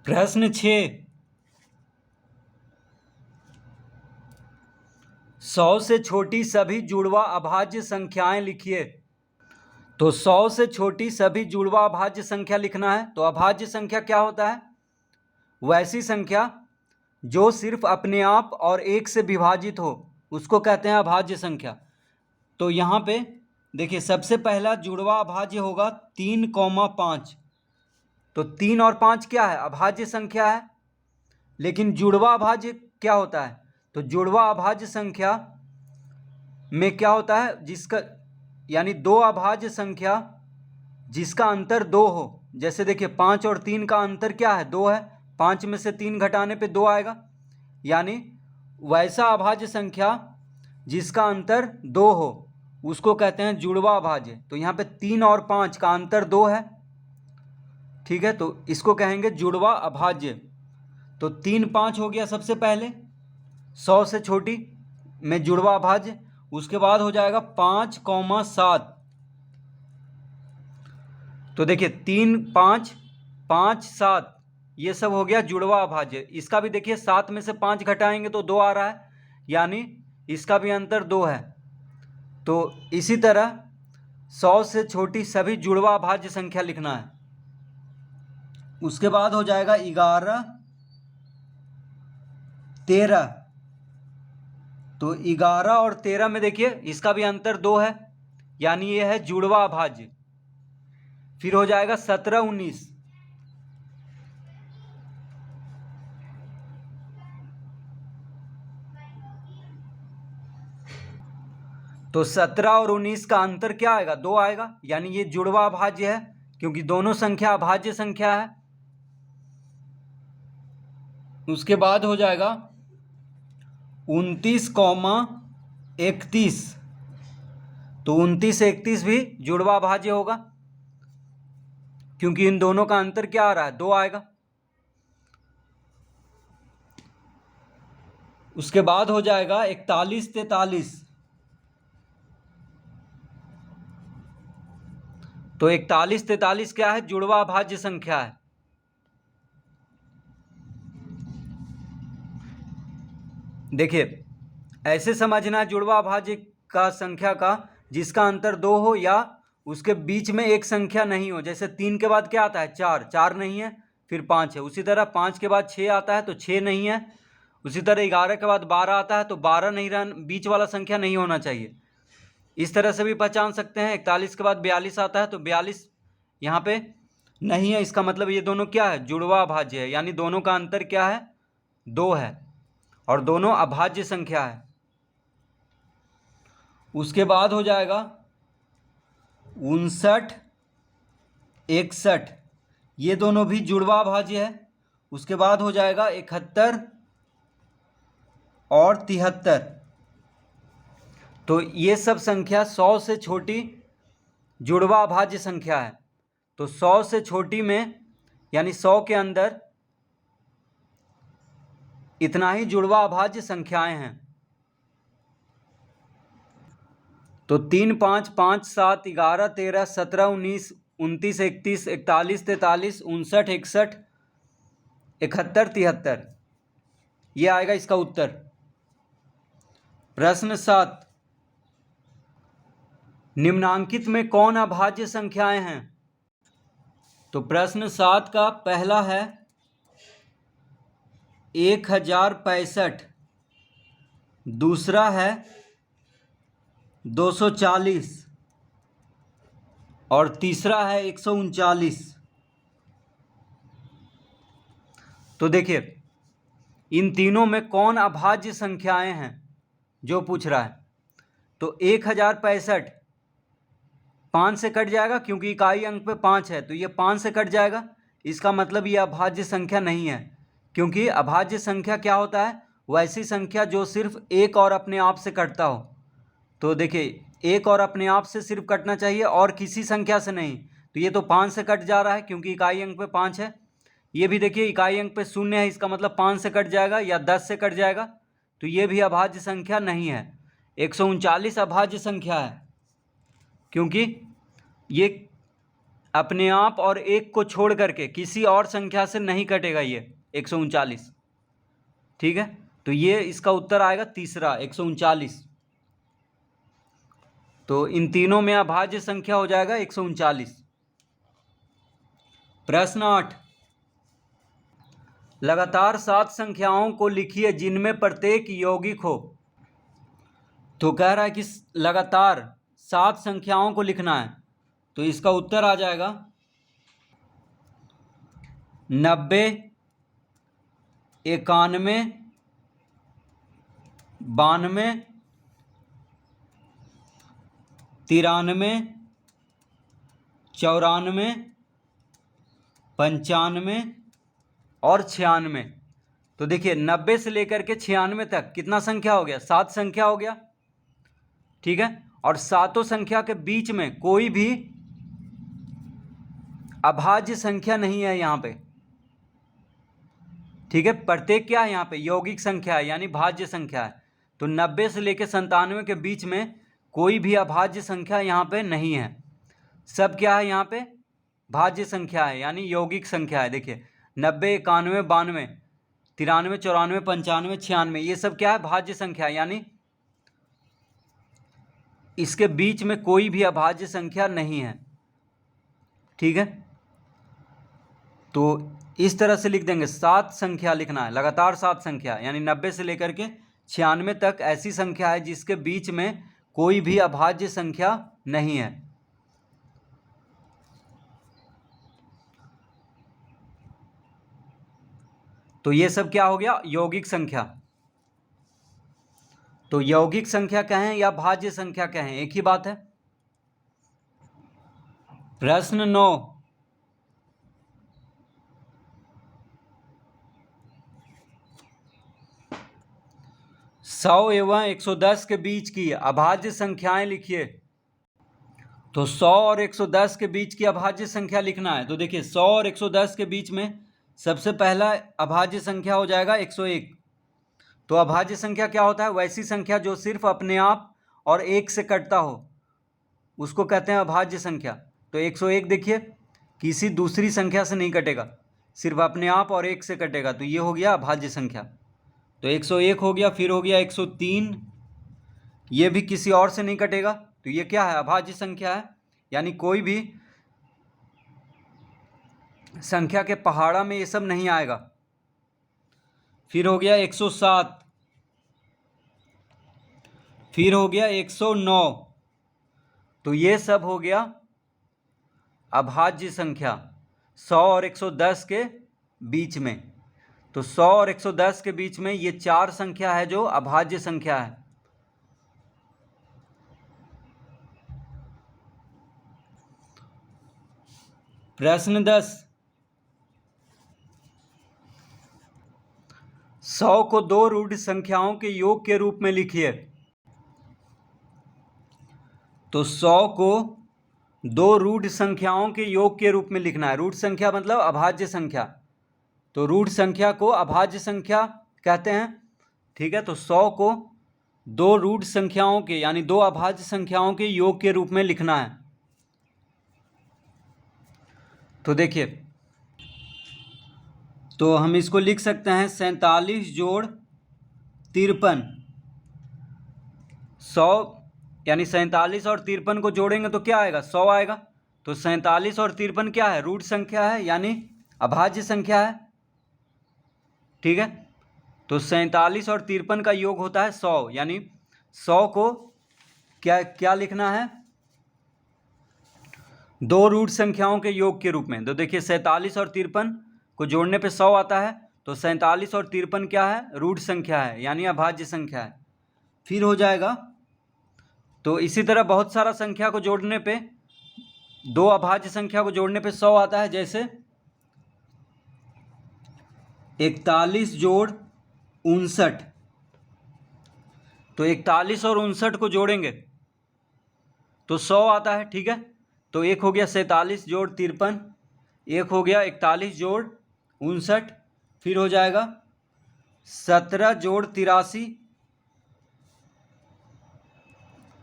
प्रश्न 6। 100 से छोटी सभी जुड़वा अभाज्य संख्याएं लिखिए। तो 100 से छोटी सभी जुड़वा अभाज्य संख्या लिखना है। तो अभाज्य संख्या क्या होता है? वैसी संख्या जो सिर्फ अपने आप और एक से विभाजित हो उसको कहते हैं अभाज्य संख्या। तो यहाँ पे देखिए, सबसे पहला जुड़वा अभाज्य होगा 3,5। तो 3 और 5 क्या है? अभाज्य संख्या है। लेकिन जुड़वा अभाज्य क्या होता है? तो जुड़वा अभाज्य संख्या में क्या होता है, जिसका यानी दो अभाज्य संख्या जिसका अंतर 2 हो। जैसे देखिए 5 और 3 का अंतर क्या है? 2 है। 5 में से 3 घटाने पे 2 आएगा। यानी वैसा अभाज्य संख्या जिसका अंतर 2 हो उसको कहते हैं जुड़वा अभाज्य। तो यहाँ पे 3 और 5 का अंतर 2 है, ठीक है, तो इसको कहेंगे जुड़वा अभाज्य। तो 3, 5 हो गया सबसे पहले 100 से छोटी में जुड़वा अभाज्य। उसके बाद हो जाएगा 5,7। तो देखिए 3, 5, 5, 7 ये सब हो गया जुड़वा अभाज्य। इसका भी देखिए 7 में से 5 घटाएंगे तो 2 आ रहा है, यानी इसका भी अंतर 2 है। तो इसी तरह 100 से छोटी सभी जुड़वा अभाज्य संख्या लिखना है। उसके बाद हो जाएगा 11, 13। तो 11 और 13 में देखिए इसका भी अंतर 2 है, यानी ये है जुड़वा अभाज्य। फिर हो जाएगा 17, 19। तो 17 और 19 का अंतर क्या आएगा? 2 आएगा, यानी ये जुड़वा अभाज्य है क्योंकि दोनों संख्या अभाज्य संख्या है। उसके बाद हो जाएगा 29, 31। तो 29, 31 भी जुड़वा अभाज्य होगा क्योंकि इन दोनों का अंतर क्या आ रहा है? 2 आएगा। उसके बाद हो जाएगा 41, 43। तो 41, 43 क्या है? जुड़वा अभाज्य संख्या है। देखिए ऐसे समझना जुड़वा अभाज्य का संख्या का जिसका अंतर 2 हो या उसके बीच में एक संख्या नहीं हो। जैसे 3 के बाद क्या आता है? 4, 4 नहीं है, फिर 5 है। उसी तरह 5 के बाद 6 आता है तो 6 नहीं है। उसी तरह 11 के बाद 12 आता है तो 12 नहीं रहना, बीच वाला संख्या नहीं होना चाहिए। इस तरह से भी पहचान सकते हैं। 41 के बाद 42 आता है तो 42 यहाँ पे नहीं है, इसका मतलब ये दोनों क्या है? जुड़वा अभाज्य है, यानी दोनों का अंतर क्या है? 2 है और दोनों अभाज्य संख्या है। उसके बाद हो जाएगा 59, 61। ये दोनों भी जुड़वा अभाज्य है। उसके बाद हो जाएगा 71 और 73। तो ये सब संख्या 100 से छोटी जुड़वा अभाज्य संख्या है। तो 100 से छोटी में यानी 100 के अंदर इतना ही जुड़वा अभाज्य संख्याएं हैं। तो 3, 5, 5, 7, 11, 13, 17, 19, 29, 31, 41, 43, 59, 61, 71, 73 ये आएगा इसका उत्तर। प्रश्न 7। निम्नांकित में कौन अभाज्य संख्याएं हैं? तो प्रश्न 7 का पहला है 1065, दूसरा है 240 और तीसरा है 139। तो देखिए इन तीनों में कौन अभाज्य संख्याएं हैं जो पूछ रहा है। तो 1065 5 से कट जाएगा क्योंकि इकाई अंक पे 5 है, तो ये 5 से कट जाएगा। इसका मतलब ये अभाज्य संख्या नहीं है, क्योंकि अभाज्य संख्या क्या होता है? वैसी संख्या जो सिर्फ एक और अपने आप से कटता हो। तो देखिए एक और अपने आप से सिर्फ कटना चाहिए और किसी संख्या से नहीं। तो ये तो 5 से कट जा रहा है क्योंकि इकाई अंक पे 5 है। ये भी देखिए इकाई अंक पे 0 है, इसका मतलब 5 से कट जाएगा या 10 से कट जाएगा, तो ये भी अभाज्य संख्या नहीं है। 139 अभाज्य संख्या है क्योंकि ये अपने आप और एक को छोड़ करके किसी और संख्या से नहीं कटेगा ये 139। ठीक है, तो ये इसका उत्तर आएगा तीसरा 139। तो इन तीनों में अभाज्य संख्या हो जाएगा 139। प्रश्न 8, लगातार 7 संख्याओं को लिखिए जिनमें प्रत्येक यौगिक हो। तो कह रहा है कि लगातार 7 संख्याओं को लिखना है, तो इसका उत्तर आ जाएगा 90, 91, 92, 93, 94, 95 और 96। तो देखिए 90 से लेकर के 96 तक कितना संख्या हो गया? 7 संख्या हो गया। ठीक है, और सातों संख्या के बीच में कोई भी अभाज्य संख्या नहीं है यहाँ पे। ठीक है, प्रत्येक क्या है यहाँ पे? यौगिक संख्या है, यानी भाज्य संख्या है। तो 90 से लेकर 97 के बीच में कोई भी अभाज्य संख्या यहाँ पे नहीं है। सब क्या है यहाँ पे? भाज्य संख्या है, यानी यौगिक संख्या है। देखिए 90, 91, 92, 93, 94, 95, 96, ये सब क्या है? भाज्य संख्या है, यानी इसके बीच में कोई भी अभाज्य संख्या नहीं है। ठीक है, तो इस तरह से लिख देंगे। 7 संख्या लिखना है, लगातार 7 संख्या, यानी 90 से लेकर के 96 तक ऐसी संख्या है जिसके बीच में कोई भी अभाज्य संख्या नहीं है। तो ये सब क्या हो गया? यौगिक संख्या। तो यौगिक संख्या कहें या भाज्य संख्या कहें, एक ही बात है। प्रश्न 9, 100 एवं 110 के बीच की अभाज्य संख्याएं लिखिए। तो 100 और 110 के बीच की अभाज्य संख्या लिखना है। तो देखिए 100 और 110 के बीच में सबसे पहला अभाज्य संख्या हो जाएगा 101। तो अभाज्य संख्या क्या होता है? वैसी संख्या जो सिर्फ अपने आप और एक से कटता हो, उसको कहते हैं अभाज्य संख्या। तो 101 देखिए किसी दूसरी संख्या से नहीं कटेगा, सिर्फ अपने आप और एक से कटेगा, तो ये हो गया अभाज्य संख्या। तो 101 हो गया, फिर हो गया 103, ये भी किसी और से नहीं कटेगा, तो ये क्या है? अभाज्य संख्या है, यानी कोई भी संख्या के पहाड़ा में ये सब नहीं आएगा। फिर हो गया 107, फिर हो गया 109, तो ये सब हो गया अभाज्य संख्या 100 और 110 के बीच में। तो 100 और 110 के बीच में ये 4 संख्या है जो अभाज्य संख्या है। प्रश्न 10, 100 को 2 रूढ़ संख्याओं के योग के रूप में लिखिए। तो 100 को 2 रूढ़ संख्याओं के योग के रूप में लिखना है। रूढ़ संख्या मतलब अभाज्य संख्या, तो रूढ़ संख्या को अभाज्य संख्या कहते हैं। ठीक है, तो 100 को 2 रूढ़ संख्याओं के, यानी 2 अभाज्य संख्याओं के योग के रूप में लिखना है। तो देखिए, तो हम इसको लिख सकते हैं 47 जोड़ 53। 100 यानी 47 और 53 को जोड़ेंगे तो क्या आएगा? 100 आएगा। तो 47 और 53 क्या है? रूढ़ संख्या है, यानी अभाज्य संख्या है। ठीक है, तो 47 और 53 का योग होता है 100, यानी 100 को क्या क्या लिखना है? 2 रूढ़ संख्याओं के योग के रूप में। तो देखिए 47 और 53 को जोड़ने पे 100 आता है, तो 47 और 53 क्या है? रूढ़ संख्या है, यानी अभाज्य संख्या है। फिर हो जाएगा, तो इसी तरह बहुत सारा संख्या को जोड़ने पे, 2 अभाज्य संख्या को जोड़ने पे 100 आता है। जैसे 41 जोड़ 59, तो 41 और 59 को जोड़ेंगे तो 100 आता है। ठीक है, तो एक हो गया 47 जोड़ 53, एक हो गया 41 जोड़ 59, फिर हो जाएगा 17 जोड़ 83,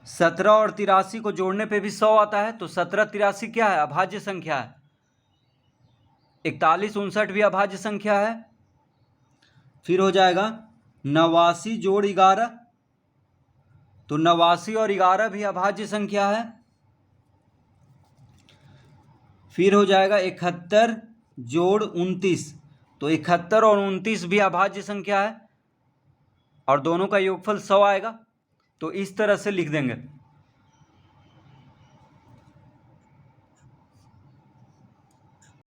17 और 83 को जोड़ने पे भी 100 आता है, तो 17 83 क्या है? अभाज्य संख्या है। 41 59 भी अभाज्य संख्या है। फिर हो जाएगा 89 जोड़ 11, तो 89 और 11 भी अभाज्य संख्या है। फिर हो जाएगा 71 जोड़ 29, तो 71 और 29 भी अभाज्य संख्या है और दोनों का योगफल 100 आएगा। तो इस तरह से लिख देंगे।